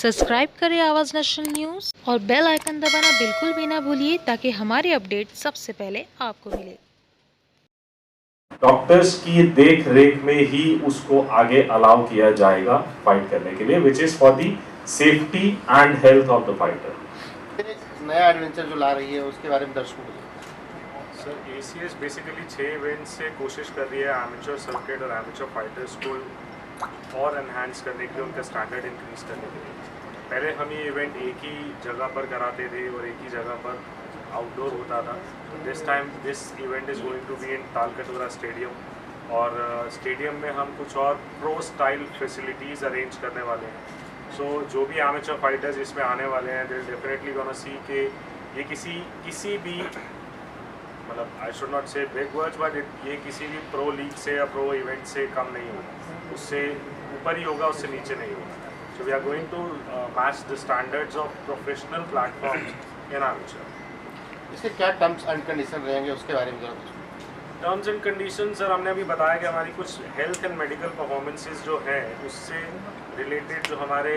Subscribe करें आवाज़ national news और बेल आइकन दबाना बिल्कुल भी ना भूलिए ताकि हमारी अपडेट सबसे पहले आपको मिले। डॉक्टर्स की देख रेख में ही उसको आगे अलाउ किया जाएगा फाइट करने के लिए, which is for the safety and health of the fighter. नया एडवेंचर जो ला रही है उसके बारे में दर्शकों को सर, ACS बेसिकली 6 इवेंट्स से कोशिश कर रही है एमेच्योर सर्किट और एमेच्योर फाइटर्स को और एनहांस करने के लिए, उनका स्टैंडर्ड इंक्रीज करने के लिए। पहले हम ये इवेंट एक ही जगह पर कराते थे और एक ही जगह पर आउटडोर होता था। तो this time this event is going to be in Talkatora stadium, और स्टेडियम में हम कुछ और प्रो स्टाइल फैसिलिटीज़ अरेंज करने वाले हैं। सो जो भी एमेच्योर फाइटर्स इसमें आने वाले हैं, दे डेफिनेटली गोना सी कि ये किसी भी, मतलब आई शुड नॉट से बिग वर्ड्स, बट ये किसी भी प्रो लीग से या प्रो इवेंट से कम नहीं होगा, उससे ऊपर ही होगा, उससे नीचे नहीं होगा। So we are going to match the standards of professional platforms in amateur. इसके क्या टर्म्स एंड कंडीशन रहेंगे उसके बारे में जरा टर्म्स एंड कंडीशन सर, हमने अभी बताया कि हमारी कुछ हेल्थ एंड मेडिकल परफॉर्मेंसेस जो हैं उससे रिलेटेड जो हमारे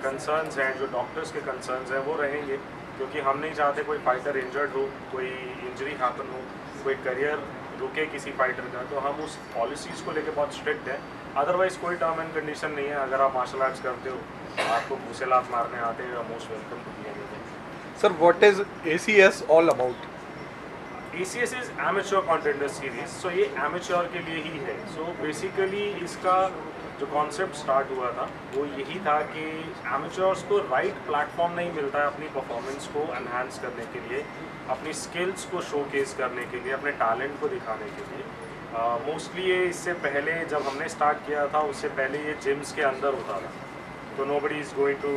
कंसर्न्स हैं, जो डॉक्टर्स के कंसर्न्स हैं वो रहेंगे, क्योंकि हम नहीं चाहते कोई फाइटर इंजर्ड हो, कोई इंजरी हैपन हो, कोई करियर रुके किसी फाइटर का। तो हम उस पॉलिसीज़ को लेके बहुत स्ट्रिक्ट है। अदरवाइज़ कोई टर्म एंड कंडीशन नहीं है। अगर आप मार्शल आर्ट्स करते हो, आपको घूसेलात मारने आते हैं, most welcome to be anything. Sir, what is ACS all about? ACS is amateur contender series. So ये एमेच्योर के लिए ही है। सो बेसिकली इसका जो कॉन्सेप्ट स्टार्ट हुआ था वो यही था कि एमेच्योर्स को राइट प्लेटफॉर्म नहीं मिलता है अपनी परफॉर्मेंस को एनहांस करने के लिए, अपनी स्किल्स को शोकेस करने के लिए, अपने टैलेंट को दिखाने के लिए। मोस्टली ये इससे पहले जब हमने स्टार्ट किया था, उससे पहले ये जिम्स के अंदर होता था। तो nobody is going to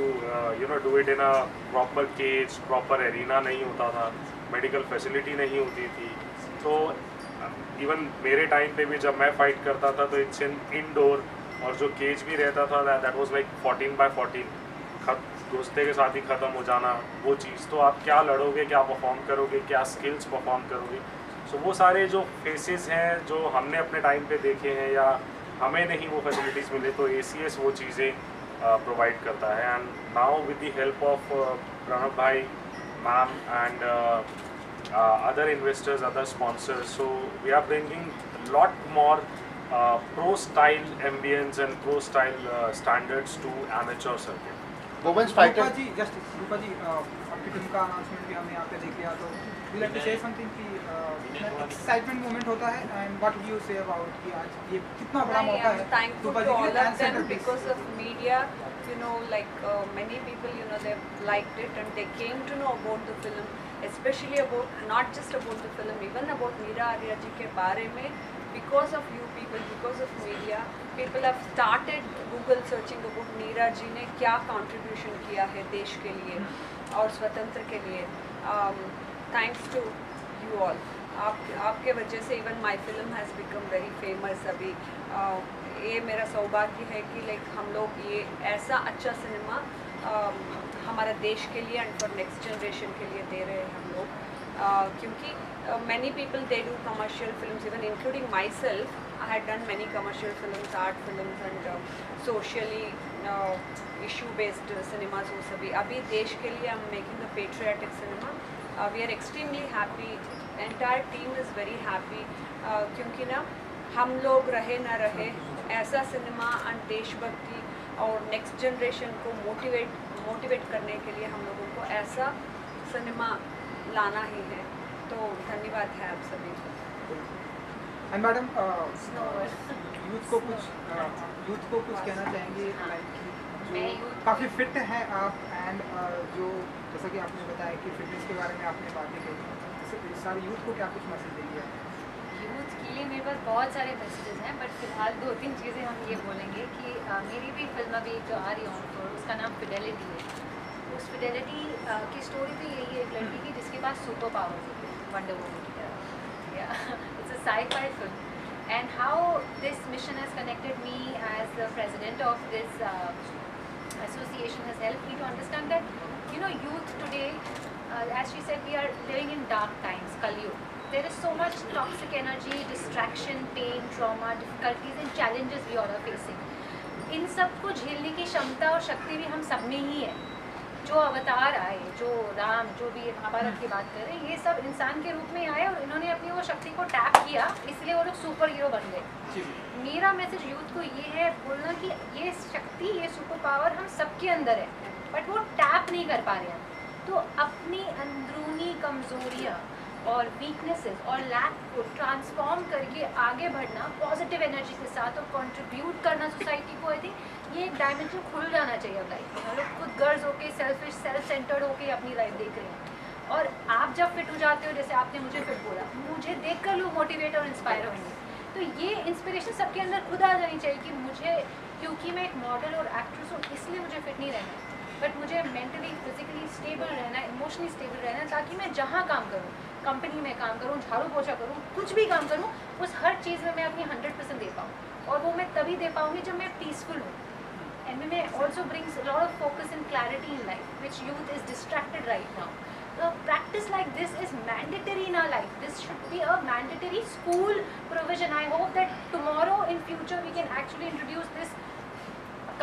do it in a proper cage, proper arena नहीं होता था, मेडिकल फैसिलिटी नहीं होती थी। तो इवन मेरे टाइम पे भी जब मैं फाइट करता था तो इट्स इन इनडोर, और जो केज भी रहता था दैट वाज लाइक 14x14, दोस्ते के साथ ही ख़त्म हो जाना वो चीज़। तो आप क्या लड़ोगे, क्या परफॉर्म करोगे, क्या स्किल्स परफॉर्म करोगे। सो वो सारे जो फेसेस हैं जो हमने अपने टाइम पे देखे हैं या हमें नहीं वो फैसिलिटीज़ मिले, तो ACS वो चीज़ें प्रोवाइड करता है। And now with the help of Pranab भाई, ma'am and other investors, other sponsors, so we are bringing lot more pro style ambience and pro style standards to amateur circuit. Women's fighter ji, just Rupa ji, आपकी team का announcement भी हमने यहाँ पे देख लिया, तो we like to say something कि एक्साइटमेंट मोमेंट होता है, and what do you say about कि आज ये कितना बड़ा मौका है thankful to all of them because of media, you know, like many people, you know, they've liked it and they came to know about the film, especially about, not just about the film, even about Meera Arya ji ke bare mein, because of you people, because of media, people have started Google searching about Meera ji ने क्या contribution किया है देश के लिए और स्वतंत्र के लिए। Thanks to you all, आपके वजह से even my film has become very famous. अभी ये मेरा सौभाग्य है कि लाइक हम लोग ये ऐसा अच्छा सिनेमा हमारे देश के लिए एंड फॉर नेक्स्ट जनरेशन के लिए दे रहे हैं हम लोग, क्योंकि many people they do commercial films, even including myself. I had done many commercial films, art films and socially issue based cinemas वो सभी। अभी देश के लिए I'm making a patriotic cinema. We are extremely happy, entire team is very happy, क्योंकि ना हम लोग रहे ना रहे ऐसा सिनेमा एंड देशभक्ति और नेक्स्ट जनरेशन को मोटिवेट करने के लिए हम लोगों को ऐसा सिनेमा लाना ही है। तो धन्यवाद है आप सभी को। एंड मैडम, यूथ को कुछ कहना चाहेंगे, लाइक काफ़ी फिट हैं आप, एंड जो जैसा कि आपने बताया कि फिटनेस के बारे में आपने बातें कही, सारे यूथ को क्या कुछ मैसेज देंगे? यूथ के लिए मेरे पास बहुत सारे मैसेजेस हैं, बट फिलहाल 2-3 चीज़ें हम ये बोलेंगे कि मेरी भी फिल्म अभी जो आ रही है उसका नाम फिडेलिटी है। उस फिडेलिटी की स्टोरी भी यही है, एक लड़की की जिसके पास सुपर पावर्स होते हैं, वंडर वुमन की तरह। It's a sci-fi film, and how this mission has connected me as the president of this association has helped me to understand that, you know, youth today, as she said, we are living in dark times, Kaliyug. There is so much toxic energy, distraction, pain, trauma, difficulties and challenges we all are facing. इन सब को झेलने की क्षमता और शक्ति भी हम सब में ही है। जो अवतार आए, जो राम, जो भी महाभारत की बात कर रहे हैं, ये सब इंसान के रूप में आए और इन्होंने अपनी वो शक्ति को टैप किया, इसलिए वो लोग सुपर हीरो बन गए। मेरा मैसेज यूथ को ये है बोलना कि ये शक्ति, ये सुपर पावर हम सबके अंदर है, बट वो टैप नहीं कर पा रहे हैं। तो अपनी अंदरूनी कमजोरियाँ और वीकनेसेस और लैक को ट्रांसफॉर्म करके आगे बढ़ना पॉजिटिव एनर्जी के साथ और कंट्रीब्यूट करना सोसाइटी को, आई थिंक ये एक डायमेंशन खुल जाना चाहिए अब लाइफ में। हम लोग खुद गर्ज होके सेल्फिश, सेल्फ सेंटर्ड होके अपनी लाइफ देख रहे हैं, और आप जब फिट हो जाते हो, जैसे आपने मुझे फिट बोला, मुझे देख कर लोग मोटिवेट और इंस्पायर होंगे। तो ये इंस्पिरेशन सबके अंदर खुद आ जानी चाहिए कि मुझे, क्योंकि मैं एक मॉडल और एक्ट्रेस हूँ इसलिए मुझे फिट नहीं रहना है, बट मुझे मेंटली फिजिकली स्टेबल रहना है, इमोशनली स्टेबल रहना है, ताकि मैं जहाँ काम करूँ, कंपनी में काम करूँ, झाड़ू पोछा करूँ, कुछ भी काम करूँ, उस हर चीज़ में मैं अपनी 100% दे पाऊँ, और वो मैं तभी दे पाऊँगी जब मैं पीसफुल हूँ। MMA also brings a lot of focus and clarity in life, which youth is distracted right now. So practice like this is mandatory in our life. This should be a mandatory school provision. I hope that tomorrow in future we can actually introduce this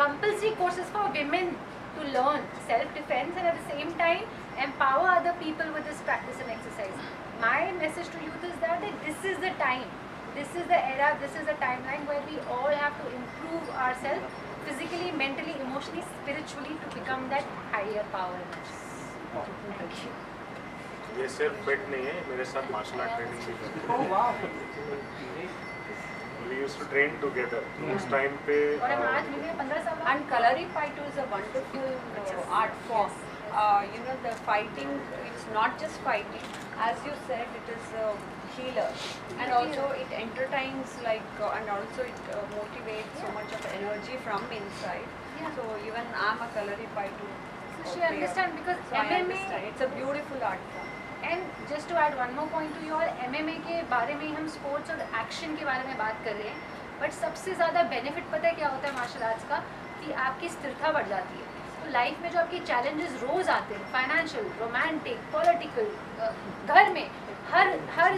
compulsory courses for women to learn self-defense and at the same time empower other people with this practice and exercise. My message to youth is that this is the time, this is the era, this is the timeline where we all have to improve ourselves physically, mentally, emotionally, spiritually to become that higher power in us. Thank you. ये सिर्फ fit नहीं है, मेरे साथ martial art training भी करते हैं। Oh wow. We used to train together. उस टाइम पे और हम आज भी 15 साल And Kalaripayattu is a wonderful art form. You know, the fighting, it's not just fighting. As you said, it is a healer. And also it entertains, like, and also it motivates so much of energy from inside. Yeah. So even I'm a Kalaripayattu. So she understand because So I MMA understand. It's a beautiful art form. And just to add one more point to your, MMA के बारे में हम sports और action के बारे में बात कर रहे हैं, बट सबसे ज़्यादा बेनिफिट पता है क्या होता है मार्शल आर्ट्स का, कि आपकी स्थिरता बढ़ जाती है। तो लाइफ में जो आपके चैलेंजेस रोज आते हैं, फाइनेंशियल, रोमांटिक, पॉलिटिकल, घर में हर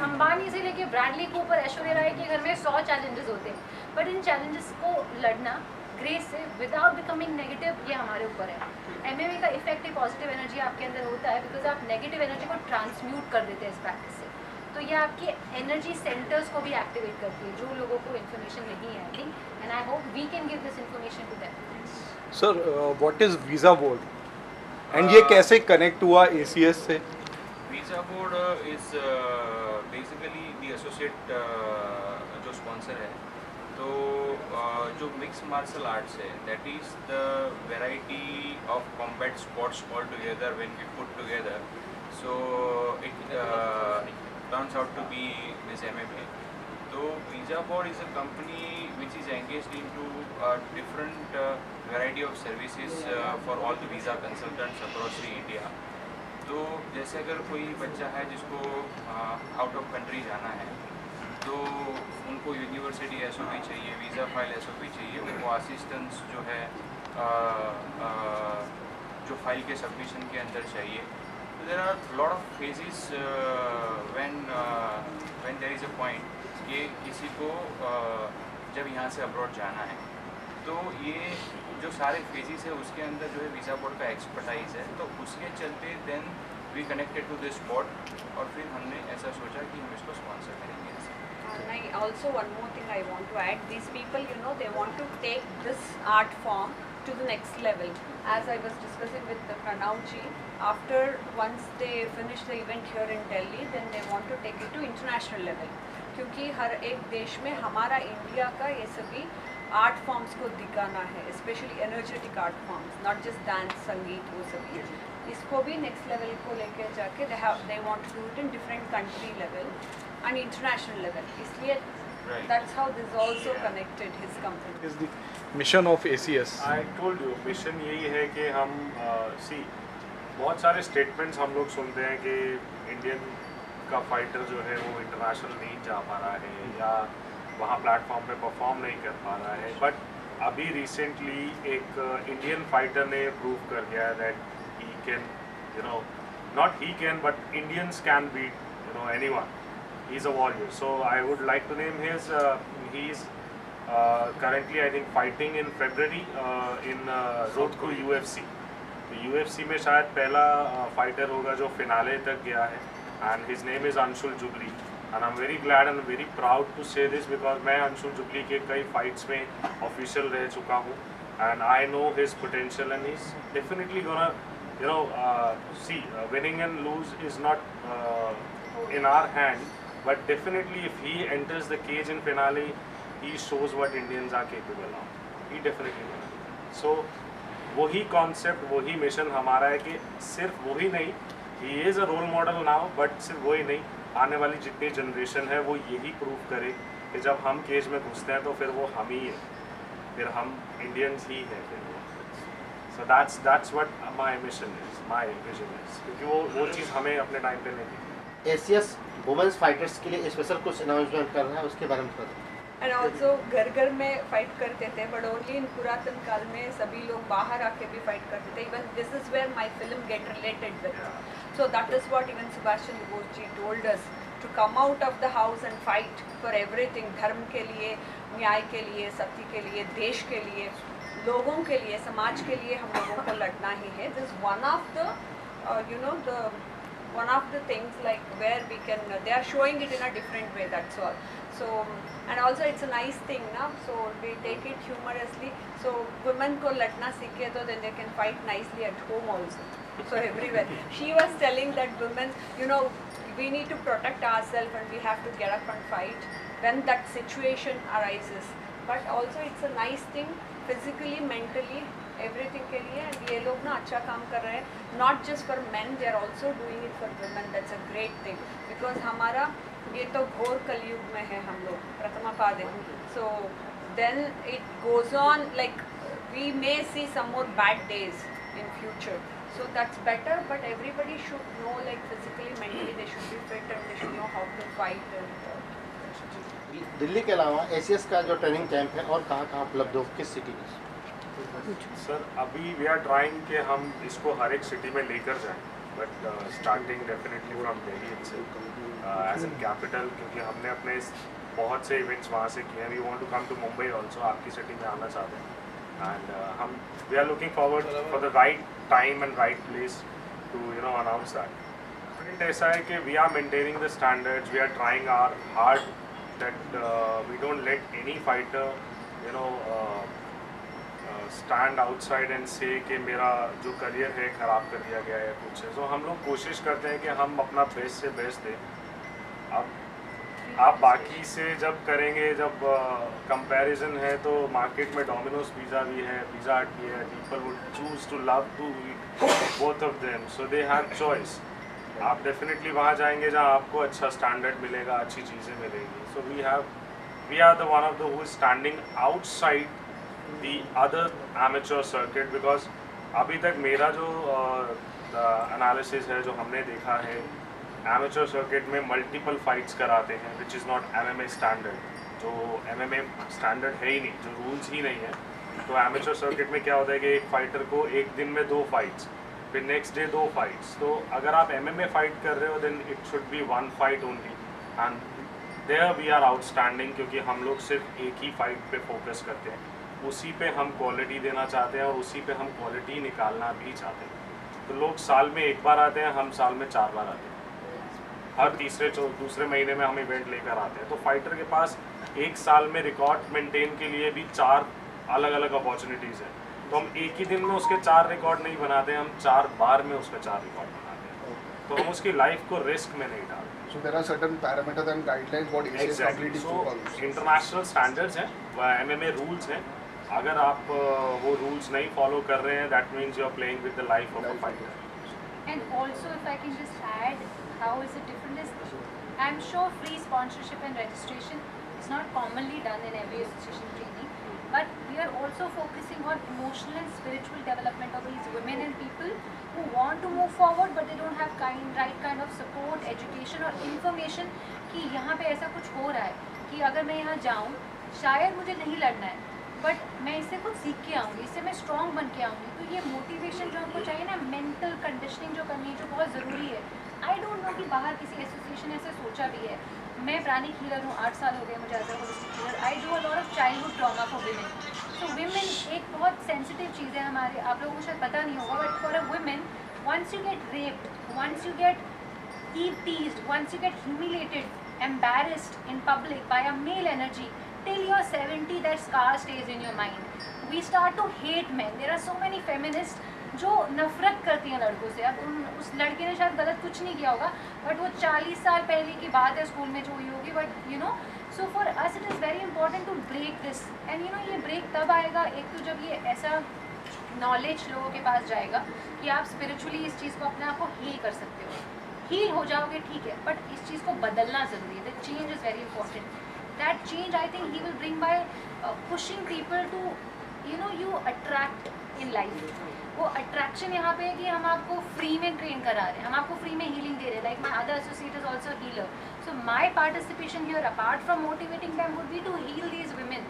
अंबानी से लेके ब्रैडली कूपर, ऐश्वर्या राय के घर में 100 चैलेंजेस होते हैं, बट इन चैलेंजेस को लड़ना ग्रेस से विदाउट बिकमिंग नेगेटिव, ये हमारे ऊपर है। MMA का इफेक्ट एक पॉजिटिव एनर्जी आपके अंदर होता है, बिकॉज आप नेगेटिव एनर्जी को ट्रांसम्यूट कर देते हैं इस प्रैक्टिस से। तो ये आपके एनर्जी सेंटर्स को भी एक्टिवेट करती है, जो लोगों को इन्फॉर्मेशन नहीं है, I think, and I hope we can give this information to them. Sir what is visa board and ये कैसे कनेक्ट हुआ ACS से? Visa board is basically the associate जो स्पॉन्सर है, तो जो मिक्स मार्शल आर्ट्स है, that is the variety of combat sports all together when we put together, so it turns out to be this MMA. तो visa board is a company which is engaged into different variety of services for all the visa consultants across the India. तो जैसे अगर कोई बच्चा है जिसको out of country जाना है, तो उनको यूनिवर्सिटी SOP चाहिए, वीज़ा फाइल SOP चाहिए, उनको असिस्टेंस जो है जो फाइल के सबमिशन के अंदर चाहिए। तो there are lot of phases when there is a point कि किसी को जब यहाँ से अब्रॉड जाना है, तो ये जो सारे फेजेस है उसके अंदर जो है वीज़ा बोर्ड का एक्सपर्टाइज है, तो उसके चलते then we connected to this board, और फिर हमने ऐसा सोचा कि हम इसको स्पॉन्सर करेंगे। And also one more thing I want to add, these people, you know, they want to take this art form to the next level. As I was discussing with the Pranav ji, after once they finish the event here in Delhi, then they want to take it to international level. क्योंकि हर एक देश में हमारा India का ये सभी art forms को दिखाना है, specially energetic art forms, not just dance, संगीत, वो सभी इसको भी नेक्स्ट लेवल को लेके जाके they want to do it in different country level and international level, इसलिए that's how this also connected his company. Is the mission of ACS? I told you, mission यही है कि हम सी बहुत सारे स्टेटमेंट्स हम लोग सुनते हैं कि इंडियन का फाइटर जो है वो इंटरनेशनल नहीं जा पा रहा है या वहाँ प्लेटफॉर्म पे परफॉर्म नहीं कर पा रहा है, बट अभी रिसेंटली एक इंडियन फाइटर ने प्रूव कर दिया that he can, you know, not he can but Indians can beat, you know, anyone. He is a warrior. So I would like to name his, he is currently I think fighting in February in Road to UFC. तो UFC में शायद पहला fighter होगा जो finale तक गया है, and his name is Anshul jubilee, and I'm very glad and very proud to say this because मैं अंशुल जुबली के कई फाइट्स में ऑफिशियल रह चुका हूँ, and I know his potential and he's definitely gonna see winning and lose is not in our hand, but definitely if he enters the cage in finale he shows what Indians are capable of. He definitely will. So वही concept वही mission हमारा है कि सिर्फ वही नहीं, he is a role model now, but सिर्फ वही नहीं, आने वाली जितनी जनरेशन है वो यही प्रूव करे कि जब हम केज में घुसते हैं तो फिर वो हम ही है, फिर हम इंडियंस ही हैं फिर वो. So that's what my mission is, my vision is, क्योंकि वो चीज़ हमें अपने टाइम पे नहीं थी. एसीएस वुमेन्स फाइटर्स के लिए स्पेशल कुछ अनाउंसमेंट कर रहा है, उसके बारे में थोड़ा. एंड ऑल्सो घर घर में फाइट करते थे, बट ओनली इन पुरातन काल में सभी लोग बाहर आके भी फाइट करते थे. Even this is where my film get related with. So that is what even Subhash Chandra Bose ji told us, to come out of the house and fight for everything. धर्म के लिए, न्याय के लिए, सत्य के लिए, देश के लिए, लोगों के लिए, समाज के लिए हम लोगों को लड़ना ही है. This one of the one of the things like where we can they are showing it in a different way, that's all. So and also it's a nice thing now, so we take it humorously, so women ko ladna seekhe to then they can fight nicely at home also, so everywhere. She was telling that women, we need to protect ourselves and we have to get up and fight when that situation arises, but also it's a nice thing physically, mentally, everything के लिए. And ये लोग ना अच्छा काम कर रहे हैं, not just for man, they are also doing it for women. That's a great thing, because हमारा ये तो घोर कलयुग में है हम लोग, प्रथमा पाद. So then it goes on like we may see some more bad days in future, so that's better, but everybody should know like physically, mentally they should be fit and they should know how to fight. Delhi के अलावा ACS का जो training camp है और कहाँ उपलब्ध हो, किस सिटी में? सर अभी वी आर ट्राइंग कि हम इसको हर एक सिटी में लेकर जाएं, but starting definitely from Delhi as an capital, क्योंकि हमने अपने बहुत से इवेंट्स वहाँ से किए हैं. We want to come to Mumbai also, आपकी सिटी में आना चाहते हैं, एंड हम we are looking forward for the right time and right place to announce that. ऐसा है कि we are maintaining the standards, we are trying our hard that we don't let any fighter stand outside and say कि मेरा जो career है ख़राब कर दिया गया है कुछ है. तो हम लोग कोशिश करते हैं कि हम अपना बेस्ट से बेस्ट दें. अब आप बाकी से जब करेंगे, जब कंपैरिजन है, तो मार्केट में डोमिनोज पिज़्ज़ा भी है, पिज़्ज़ा हट भी है. People would choose to love to eat both of them, so they have choice. आप डेफिनेटली वहाँ जाएंगे जहाँ आपको अच्छा स्टैंडर्ड मिलेगा, अच्छी चीज़ें मिलेंगी. So we are the one of the who is standing outside the other amateur circuit, because अभी तक मेरा जो एनालिसिस है, जो हमने देखा है, amateur circuit में मल्टीपल फाइट्स कराते हैं, which is not MMA standard. जो MMA स्टैंडर्ड है ही नहीं, जो रूल्स ही नहीं है. तो amateur circuit में क्या होता है कि एक फाइटर को एक दिन में 2 फाइट्स, फिर नेक्स्ट डे 2 फाइट्स. तो अगर आप MMA फाइट कर रहे हो then it should be 1 fight only, and there we are outstanding, क्योंकि हम लोग सिर्फ एक ही फाइट पे फोकस करते हैं, उसी पे हम क्वालिटी देना चाहते हैं और उसी पे हम क्वालिटी निकालना भी चाहते हैं. तो लोग साल में 1 बार आते हैं, हम साल में 4 बार आते हैं. हर दूसरे महीने में हम इवेंट लेकर आते हैं. तो फाइटर के पास एक साल में रिकॉर्ड मेंटेन के लिए भी 4 अलग अलग अपॉर्चुनिटीज़ हैं. तो हम एक ही दिन में उसके 4 रिकॉर्ड नहीं बनाते, हम 4 बार में उसका 4 रिकॉर्ड बनाते हैं. तो हम उसकी लाइफ को रिस्क में नहीं डालते. So there are certain parameters and guidelines what ACS Exactly. completely So follows. International standards हैं, MMA रूल्स हैं. अगर आप वो रूल्स नहीं फॉलो कर रहे हैं, that means you are playing with the life of a fighter. And also, if I can just add, how is it different is, I'm sure free sponsorship and registration is not commonly done in every association training, but we are also focusing on emotional and spiritual development of these women and people who want to move forward, but they don't have right kind of support, education or information कि यहाँ पे ऐसा कुछ हो रहा है, कि अगर मैं यहाँ जाऊँ, शायद मुझे नहीं लड़ना है, बट मैं इससे कुछ सीख के आऊँगी, इससे मैं स्ट्रॉन्ग बन के आऊँगी. तो ये मोटिवेशन जो हमको चाहिए ना, मेंटल कंडीशनिंग जो करनी है, जो बहुत ज़रूरी है. आई डोंट नो कि बाहर किसी एसोसिएशन ऐसे सोचा भी है, मैं प्राणिक हीलर हूँ, 8 साल हो गए मुझे as a holistic healer. I do a lot of childhood trauma for women. So women एक बहुत सेंसिटिव चीज़ है हमारे, आप लोगों को शायद पता नहीं होगा, but for a women once you get raped, once you get teased, once you get humiliated, embarrassed in public by a male energy, till you're 70 that scar stays in your mind. We start to hate men. There are so many feminists जो नफरत करती हैं लड़कों से। अब उस लड़के ने शायद गलत कुछ नहीं किया होगा, बट वो 40 साल पहले की बात है, स्कूल में जो हुई होगी, but you know, so for us it is very important to break this. And you know, ये ब्रेक तब आएगा, एक तो जब ये ऐसा नॉलेज लोगों के पास जाएगा कि आप स्पिरिचुअली इस चीज़ को अपने आप को हील कर सकते हो। हील हो जाओगे ठीक है, बट इस चीज़ को बदलना ज़रूरी है। The change is very important. That change I think he will bring by pushing people to you know you attract in life. वो अट्रैक्शन यहाँ पे है कि हम आपको फ्री में ट्रेन करा रहे हैं, हम आपको फ्री में हीलिंग दे रहे हैं। Like my other associate is also healer, so my participation here apart from motivating them would be to heal these women.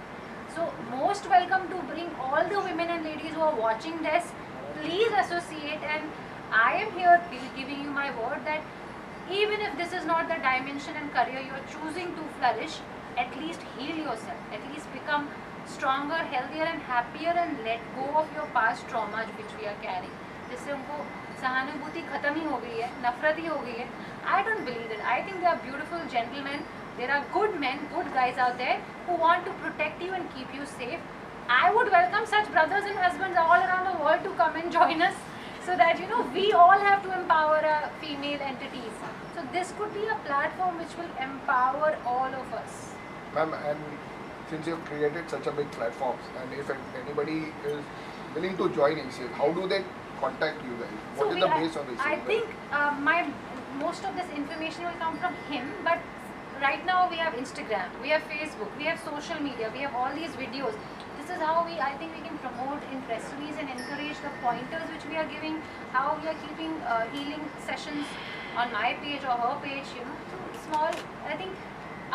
So most welcome to bring all the women and ladies who are watching this. Please associate, and I am here giving you my word that even if this is not the dimension and career you are choosing to flourish, at least heal yourself, at least become stronger, healthier and happier, and let go of your past traumas which we are carrying. जिससे उनको सहानुभूति खत्म ही हो गई है, नफरत ही हो गई है. I don't believe it. I think they are beautiful gentlemen. There are good men, good guys out there who want to protect you and keep you safe. I would welcome such brothers and husbands all around the world to come and join us, so that you know we all have to empower female entities. So this could be a platform which will empower all of us. Ma'am, and since you've created such a big platform, and if anybody is willing to join ACS, how do they contact you guys? What is the base of ACS? I think most of this information will come from him, but right now we have Instagram, we have Facebook, we have social media, we have all these videos. This is how I think we can promote in press release and encourage the pointers which we are giving, how we are keeping healing sessions on my page or her page, you know. So small, I think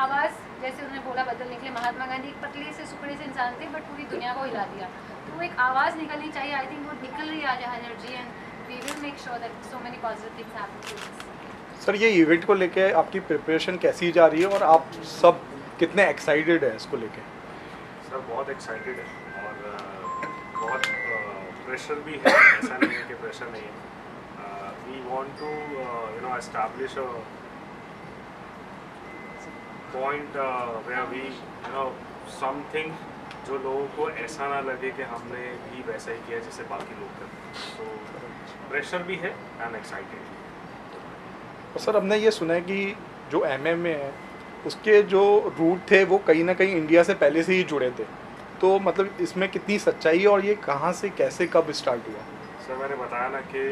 आवाज़ जैसे उन्होंने बोला बदलने के लिए, महात्मा गांधी एक पतले से सुकड़े से इंसान थे बट पूरी दुनिया को हिला दिया, तो वो एक आवाज़ निकलनी चाहिए. आई थिंक वो निकल रही है आज energy, and we will make sure that so many positive things happen to this. Sir, ये इवेंट को लेके आपकी प्रिपरेशन कैसी जा रही है और आप सब कितने एक्साइटेड हैं इसको लेके? सर बहुत एक्साइटेड है और बहुत प्रेशर भी है, ऐसा नहीं है कि प्रेशर नहीं है. We want to you know establish a point where we you know something जो लोगों को ऐसा ना लगे कि हमने भी वैसा ही किया जैसे बाकी लोग करते हैं. सो प्रेशर भी है एंड एक्साइटेड. और सर, हमने ये सुना है कि जो MMA है उसके जो रूट थे वो कहीं ना कहीं इंडिया से पहले से ही जुड़े थे, तो मतलब इसमें कितनी सच्चाई है और ये कहाँ से कैसे कब स्टार्ट हुआ? सर मैंने बताया ना कि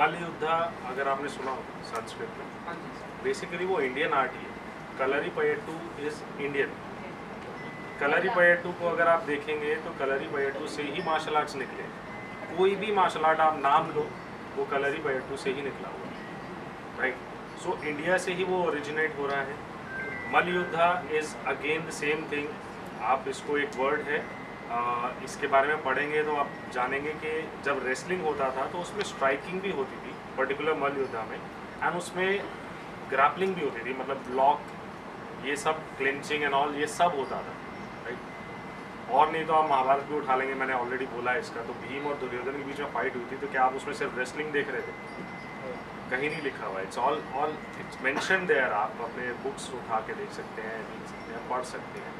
मल्लयुद्धा अगर आपने सुना हो संस्कृत में, बेसिकली वो इंडियन आर्ट ही है. Kalaripayattu is Indian. कलरीपयट्टू को अगर आप देखेंगे तो कलरीपयट्टू से ही मार्शल आर्ट्स निकले. कोई भी मार्शल आर्ट आप नाम लो वो कलरीपयट्टू से ही निकला हुआ है, राइट. सो इंडिया से ही वो ओरिजिनेट हो रहा है. Mallayuddha is again the same thing. आप इसको एक वर्ड है, इसके बारे में पढ़ेंगे तो आप जानेंगे कि जब रेसलिंग होता था तो उसमें स्ट्राइकिंग भी होती थी पर्टिकुलर मल्लयुद्धा में, एंड उसमें ग्रैपलिंग भी होती थी, मतलब ब्लॉक, ये सब क्लिंचिंग एंड ऑल ये सब होता था, राइट. और नहीं तो आप महाभारत भी उठा लेंगे, मैंने ऑलरेडी बोला है इसका. तो भीम और दुर्योधन के बीच में फाइट हुई थी, तो क्या आप उसमें सिर्फ रेसलिंग देख रहे थे? कहीं नहीं लिखा हुआ है. It's all it's mentioned there. आप अपने बुक्स उठा के देख सकते हैं, देख सकते हैं, पढ़ सकते हैं,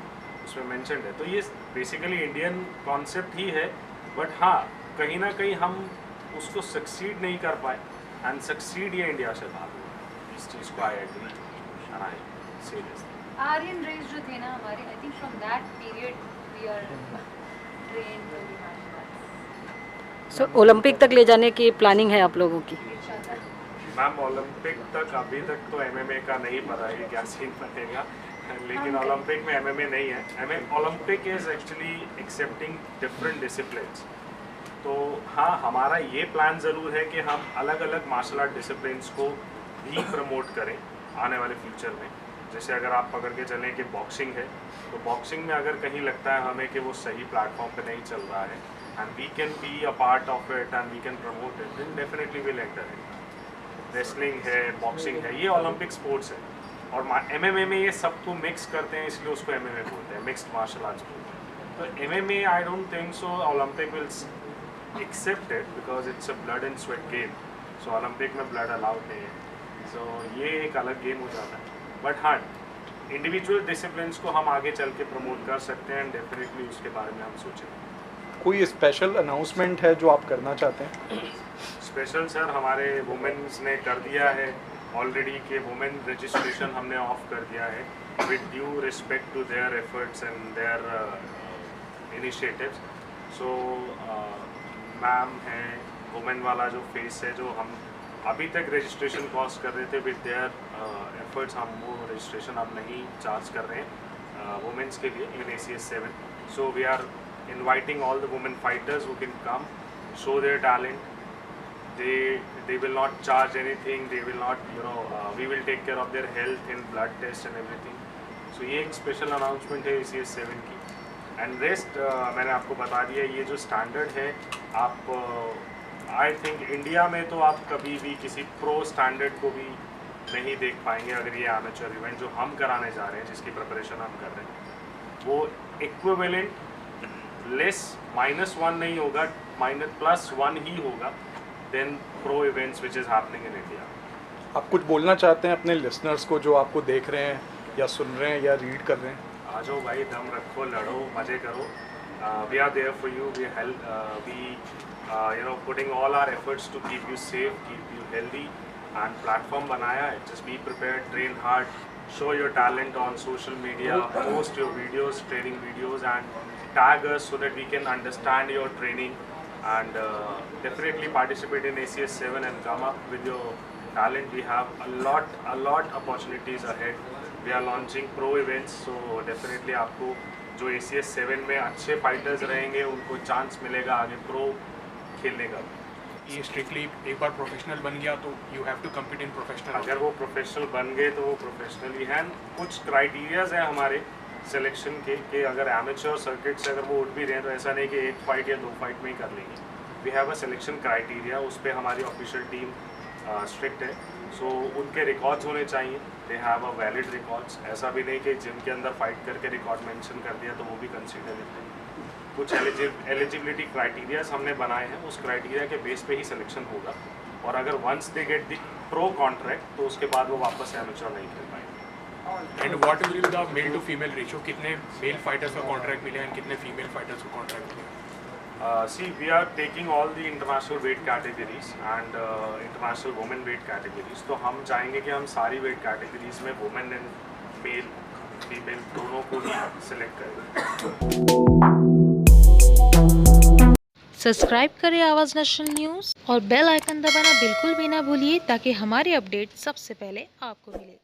उसमें मेंशन्ड है. तो ये बेसिकली इंडियन कॉन्सेप्ट ही है, बट हाँ कहीं ना कहीं हम उसको सक्सीड नहीं कर पाए, एंड सक्सीड ये इंडिया से था. इस चीज़ को आई एग्री एंड आई से दिस. आर्यन रेस जो थे ना हमारे, I think from that period we are trained to be martial arts. So Olympic तक ले जाने की प्लानिंग है आप लोगों की? मैम ओलंपिक तक अभी तक तो MMA का नहीं पता है कि क्या सीन बनेगा, लेकिन ओलंपिक में MMA नहीं है. Olympic is actually accepting different disciplines. तो हाँ, हमारा ये प्लान ज़रूर है कि हम अलग अलग मार्शल आर्ट डिसिप्लिन्स को भी प्रमोट करें आने वाले फ्यूचर में. जैसे अगर आप पकड़ के चलें कि बॉक्सिंग है, तो बॉक्सिंग में अगर कहीं लगता है हमें कि वो सही प्लेटफॉर्म पे नहीं चल रहा है and we can be a part of it and we can promote it, then definitely will enter it. Wrestling है, बॉक्सिंग है, ये ओलंपिक स्पोर्ट्स है. और MMA में ये सब को मिक्स करते हैं, इसलिए उसको MMA बोलते हैं, मिक्स्ड मार्शल आर्ट्स बोलते हैं। तो MMA I don't think so Olympic will accept it because it's a blood and sweat game, so Olympic में ब्लड अलाउड नहीं है, सो ये एक अलग गेम हो जाता है। बट हाँ, इंडिविजुअल डिसिप्लिन्स को हम आगे चल के प्रमोट कर सकते हैं एंड डेफिनेटली उसके बारे में हम सोचेंगे। कोई स्पेशल अनाउंसमेंट है जो आप करना चाहते हैं? स्पेशल सर, हमारे वुमेन्स ने कर दिया है ऑलरेडी कि वुमेन रजिस्ट्रेशन हमने ऑफ कर दिया है with due respect to their efforts and their initiatives. So ma'am है, वुमेन वाला जो फेस है जो हम अभी तक रजिस्ट्रेशन कॉस्ट कर रहे थे विद देयर एफर्ट्स, हम वो रजिस्ट्रेशन अब नहीं चार्ज कर रहे हैं वुमेन्स के लिए in ACS 7। So we are inviting all the women fighters who can come, show their talent. They will not charge anything, they will not, we will take care of their health and blood test and everything. So ये एक special announcement है ACS 7 की। and rest मैंने आपको बता दिया, ये जो standard है आप I think इंडिया में तो आप कभी भी किसी pro standard को भी नहीं देख पाएंगे अगर ये amateur event जो हम कराने जा रहे हैं, जिसकी preparation हम कर रहे हैं, वो equivalent लेस -1 नहीं होगा, +1 ही होगा then pro events which is happening in India. आप कुछ बोलना चाहते हैं अपने लिसनर्स को जो आपको देख रहे हैं या सुन रहे हैं या रीड कर रहे हैं? आ जाओ भाई, दम रखो, लड़ो, मज़े करो। We are there for you, we help, we putting all our efforts to keep you safe, keep you healthy, and platform बनाया है। Just be prepared, train hard, show your talent on social media, post your videos, training videos, and tag us so that we can understand your training, and definitely participate in ACS 7 and come up with your talent. We have a lot opportunities ahead. We are launching pro events, so definitely आपको जो ACS 7 में अच्छे fighters रहेंगे उनको chance मिलेगा आगे pro खेलने का। ये स्ट्रिक्टली एक बार प्रोफेशनल बन गया तो you have to compete in professional. अगर वो प्रोफेशनल बन गए तो वो प्रोफेशनल ही हैं। कुछ क्राइटेरियाज हैं हमारे सिलेक्शन के कि अगर एमेच्योर सर्किट से अगर वो उठ भी रहे हैं तो ऐसा नहीं कि 1 फाइट या 2 फाइट में ही कर लेंगे। We have a selection criteria, उस पर हमारी ऑफिशियल टीम स्ट्रिक्ट है। सो उनके रिकॉर्ड्स होने चाहिए, they have a valid records. ऐसा भी नहीं कि जिम के अंदर फाइट करके रिकॉर्ड मेंशन कर दिया तो वो भी कंसीडर लेते हैं। कुछ एलिजिबिलिटी क्राइटेरियाज हमने बनाए हैं, उस क्राइटेरिया के बेस पे ही सिलेक्शन होगा, और अगर once they get the pro contract तो उसके बाद वो वापस एमेच्योर नहीं खेल पाएंगे। And what will the male to female ratio? कितने मेल फाइटर्स का कॉन्ट्रैक्ट मिले एंड कितने फीमेल फाइटर्स को कॉन्ट्रैक्ट मिले? See, we are taking all the international weight categories and international women weight categories. तो हम चाहेंगे कि हम सारी weight categories में women and male, female दोनों को भी select करें। सब्सक्राइब करें आवाज़ नेशनल न्यूज़ और बेल आइकन दबाना बिल्कुल भी ना भूलिए ताकि हमारे अपडेट सबसे पहले आपको मिले।